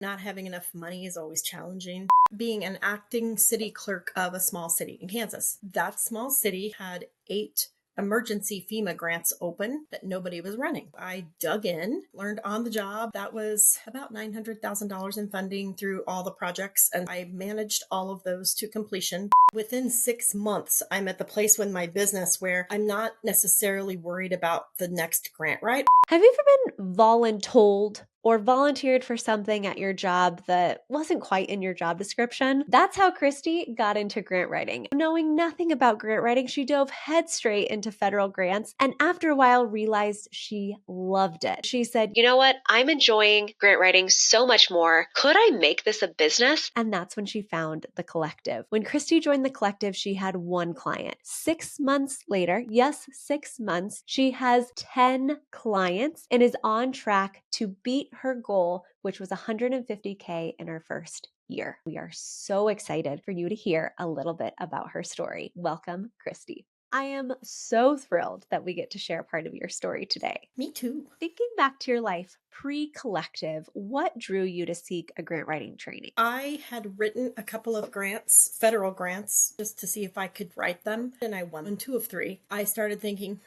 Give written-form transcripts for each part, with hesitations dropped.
Not having enough money is always challenging. Being an acting city clerk of a small city in Kansas. That small city had 8 emergency FEMA grants open that nobody was running. I dug in, learned on the job. That was about $900,000 in funding through all the projects, and I managed all of those to completion. Within 6 months, I'm at the place with my business where I'm not necessarily worried about the next grant, right? Have you ever been voluntold or volunteered for something at your job that wasn't quite in your job description? That's how Christy got into grant writing. Knowing nothing about grant writing, she dove head straight into federal grants and after a while realized she loved it. She said, "You know what? I'm enjoying grant writing so much more. Could I make this a business?" And that's when she found the collective. When Christy joined the collective, she had 1 client. 6 months later, yes, 6 months, she has 10 clients and is on track to beat her goal, which was $150K in her first year. We are so excited for you to hear a little bit about her story. Welcome, Christy. I am so thrilled that we get to share part of your story today. Me too. Thinking back to your life pre-collective, what drew you to seek a grant writing training? I had written a couple of grants, federal grants, just to see if I could write them, and I won 2 of 3. I started thinking,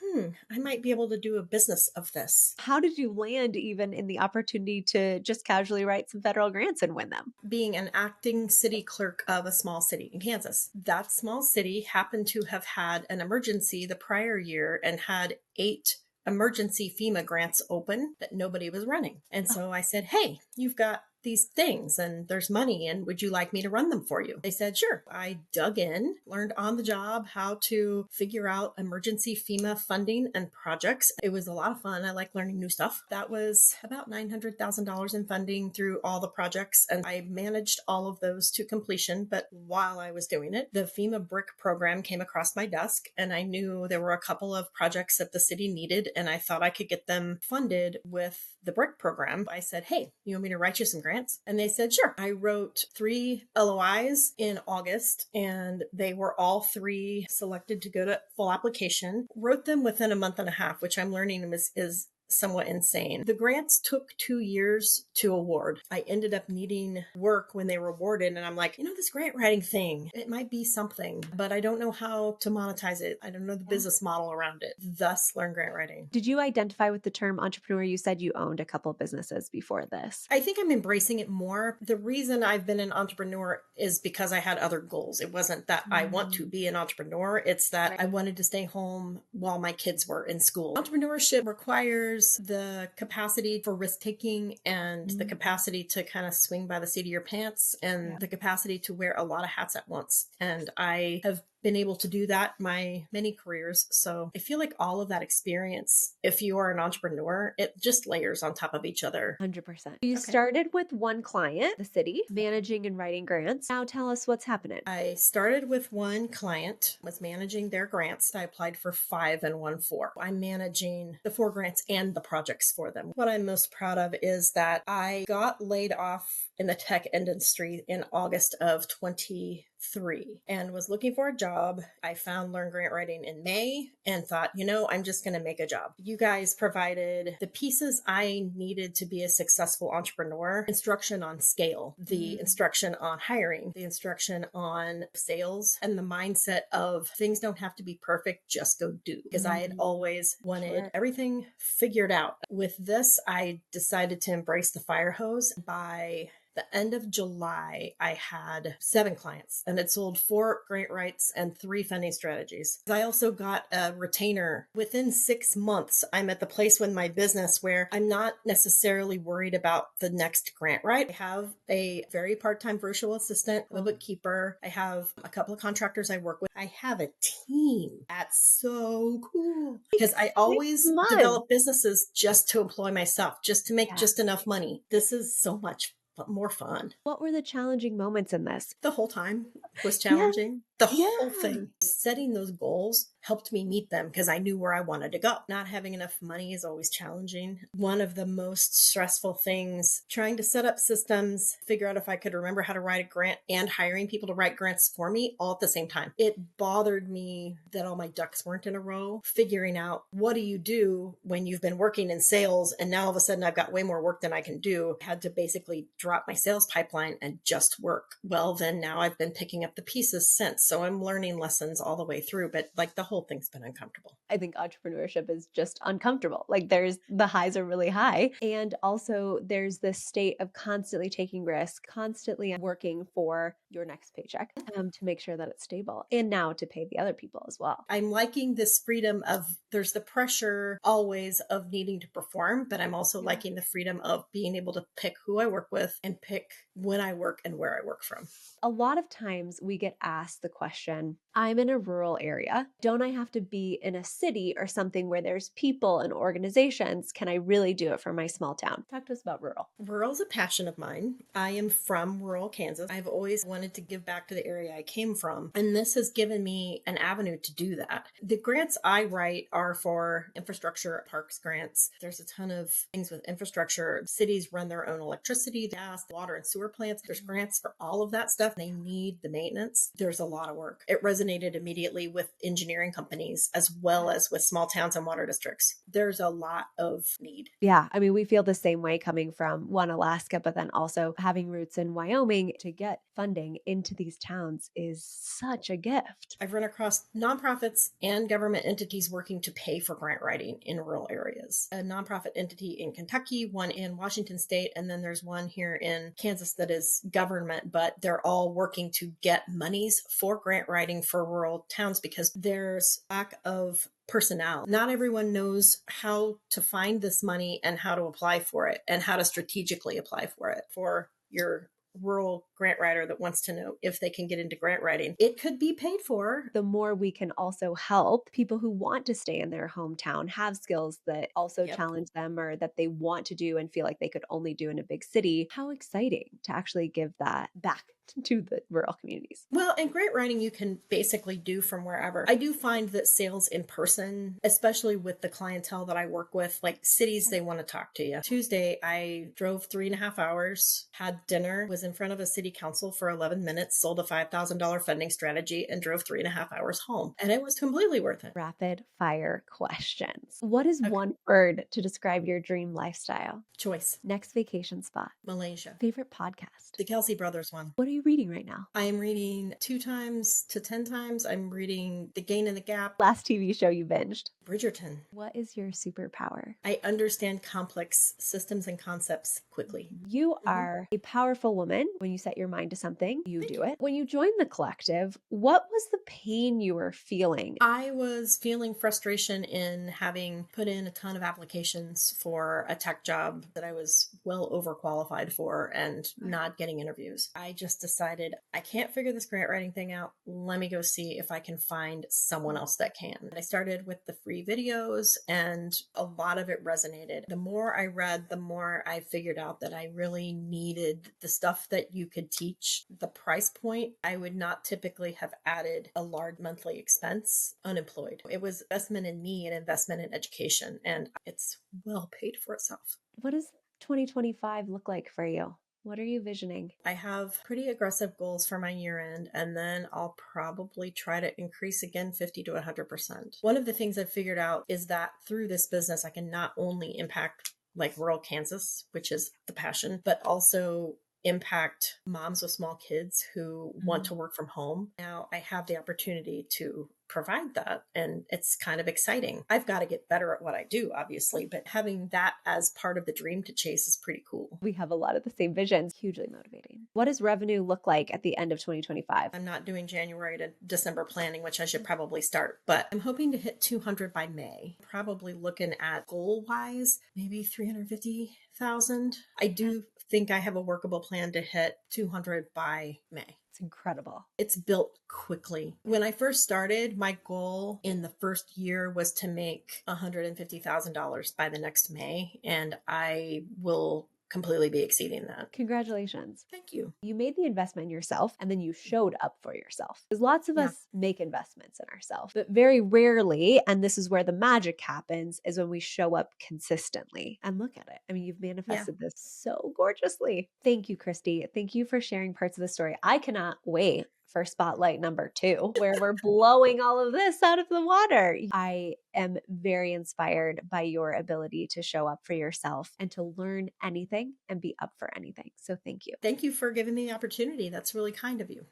I might be able to do a business of this. How did you land even in the opportunity to just casually write some federal grants and win them? Being an acting city clerk of a small city in Kansas. That small city happened to have had an emergency the prior year and had 8 emergency FEMA grants open that nobody was running. And so I said, hey, you've got these things and there's money, and would you like me to run them for you? They said, sure. I dug in, learned on the job how to figure out emergency FEMA funding and projects. It was a lot of fun. I like learning new stuff. That was about $900,000 in funding through all the projects, and I managed all of those to completion. But while I was doing it, the FEMA brick program came across my desk, and I knew there were a couple of projects that the city needed, and I thought I could get them funded with the brick program. I said, hey, you want me to write you some grants? And they said, sure. I wrote 3 LOIs in August, and they were all 3 selected to go to full application. Wrote them within a month and a half, which I'm learning is somewhat insane. The grants took 2 years to award. I ended up needing work when they were awarded, and I'm like, this grant writing thing, it might be something, but I don't know how to monetize it. I don't know the business model around it. Thus, learn grant writing. Did you identify with the term entrepreneur? You said you owned a couple of businesses before this. I think I'm embracing it more. The reason I've been an entrepreneur is because I had other goals. It wasn't that I want to be an entrepreneur. It's that I wanted to stay home while my kids were in school. Entrepreneurship requires the capacity for risk taking and the capacity to kind of swing by the seat of your pants and the capacity to wear a lot of hats at once. And I have been able to do that my many careers. So I feel like all of that experience, if you are an entrepreneur, it just layers on top of each other. 100%. You started with 1 client, the city, managing and writing grants. Now tell us what's happening. I started with 1 client, was managing their grants. I applied for 5 and won 4. I'm managing the 4 grants and the projects for them. What I'm most proud of is that I got laid off in the tech industry in August of 2023 and was looking for a job. I found Learn Grant Writing in May and thought, I'm just going to make a job. You guys provided the pieces I needed to be a successful entrepreneur: instruction on scale, the instruction on hiring, the instruction on sales, and the mindset of things don't have to be perfect, just go do. Because I had always wanted everything figured out. With this, I decided to embrace the fire hose. By the end of July, I had 7 clients and it sold 4 grant writes and 3 funding strategies. I also got a retainer. Within 6 months, I'm at the place with my business where I'm not necessarily worried about the next grant write. I have a very part-time virtual assistant, a bookkeeper. I have a couple of contractors I work with. I have a team. That's so cool. Because I always develop businesses just to employ myself, just to make just enough money. This is so much more fun. What were the challenging moments in this? The whole time was challenging. The whole Yeah. thing. Setting those goals helped me meet them because I knew where I wanted to go. Not having enough money is always challenging. One of the most stressful things, trying to set up systems, figure out if I could remember how to write a grant and hiring people to write grants for me all at the same time. It bothered me that all my ducks weren't in a row. Figuring out what do you do when you've been working in sales and now all of a sudden I've got way more work than I can do. I had to basically drop my sales pipeline and just work. Well, then now I've been picking up the pieces since. So I'm learning lessons all the way through, but like the whole thing's been uncomfortable. I think entrepreneurship is just uncomfortable. Like there's the highs are really high. And also there's this state of constantly taking risk, constantly working for your next paycheck to make sure that it's stable and now to pay the other people as well. I'm liking this freedom of there's the pressure always of needing to perform, but I'm also liking the freedom of being able to pick who I work with and pick when I work and where I work from. A lot of times we get asked the question, I'm in a rural area. Don't I have to be in a city or something where there's people and organizations? Can I really do it from my small town? Talk to us about rural. Rural is a passion of mine. I am from rural Kansas. I've always wanted to give back to the area I came from, and this has given me an avenue to do that. The grants I write are for infrastructure, parks grants. There's a ton of things with infrastructure. Cities run their own electricity, gas, water, and sewer plants. There's grants for all of that stuff. They need the maintenance. There's a lot of work. It resonated immediately with engineering companies as well as with small towns and water districts. There's a lot of need. Yeah, I mean, we feel the same way coming from one Alaska, but then also having roots in Wyoming. To get funding into these towns is such a gift. I've run across nonprofits and government entities working to pay for grant writing in rural areas. A nonprofit entity in Kentucky, one in Washington State, and then there's one here in Kansas that is government, but they're all working to get monies for grant writing for rural towns because there's lack of personnel. Not everyone knows how to find this money and how to apply for it and how to strategically apply for it. For your rural grant writer that wants to know if they can get into grant writing, it could be paid for. The more we can also help people who want to stay in their hometown, have skills that also challenge them or that they want to do and feel like they could only do in a big city. How exciting to actually give that back to the rural communities. Well, and grant writing you can basically do from wherever. I do find that sales in person, especially with the clientele that I work with, like cities, they want to talk to you. Tuesday, I drove 3.5 hours, had dinner, was in front of a city council for 11 minutes, sold a $5,000 funding strategy, and drove 3.5 hours home. And it was completely worth it. Rapid fire questions. What is one word to describe your dream lifestyle? Choice. Next vacation spot. Malaysia. Favorite podcast. The Kelsey Brothers one. What are you reading right now? I am reading 2 times to 10 times. I'm reading The Gain and the Gap. Last TV show you binged. Bridgerton. What is your superpower? I understand complex systems and concepts quickly. You are a powerful woman. When you set your mind to something, you do it. When you joined the collective, what was the pain you were feeling? I was feeling frustration in having put in a ton of applications for a tech job that I was well overqualified for and not getting interviews. I just decided I can't figure this grant writing thing out. Let me go see if I can find someone else that can. And I started with the free videos and a lot of it resonated. The more I read, the more I figured out that I really needed the stuff that you could teach. The price point, I would not typically have added a large monthly expense unemployed. It was investment in me and investment in education, and it's well paid for itself. What does 2025 look like for you? What are you visioning? I have pretty aggressive goals for my year end, and then I'll probably try to increase again 50 to 100%. One of the things I've figured out is that through this business, I can not only impact like rural Kansas, which is the passion, but also impact moms with small kids who want to work from home. Now I have the opportunity to provide that, and it's kind of exciting. I've got to get better at what I do, obviously, but having that as part of the dream to chase is pretty cool. We have a lot of the same visions. Hugely motivating. What does revenue look like at the end of 2025? I'm not doing January to December planning, which I should probably start, but I'm hoping to hit 200 by May. Probably looking at goal-wise, maybe 350,000. I do think I have a workable plan to hit 200 by May. It's incredible. It's built quickly. When I first started, my goal in the first year was to make $150,000 by the next May, and I will completely be exceeding that. Congratulations. Thank you. You made the investment in yourself and then you showed up for yourself. Because lots of Yeah. us make investments in ourselves, but very rarely, and this is where the magic happens, is when we show up consistently. And look at it. I mean, you've Yeah. manifested this so gorgeously. Thank you, Christy. Thank you for sharing parts of the story. I cannot wait for spotlight number 2, where we're blowing all of this out of the water. I am very inspired by your ability to show up for yourself and to learn anything and be up for anything. So thank you. Thank you for giving me the opportunity. That's really kind of you.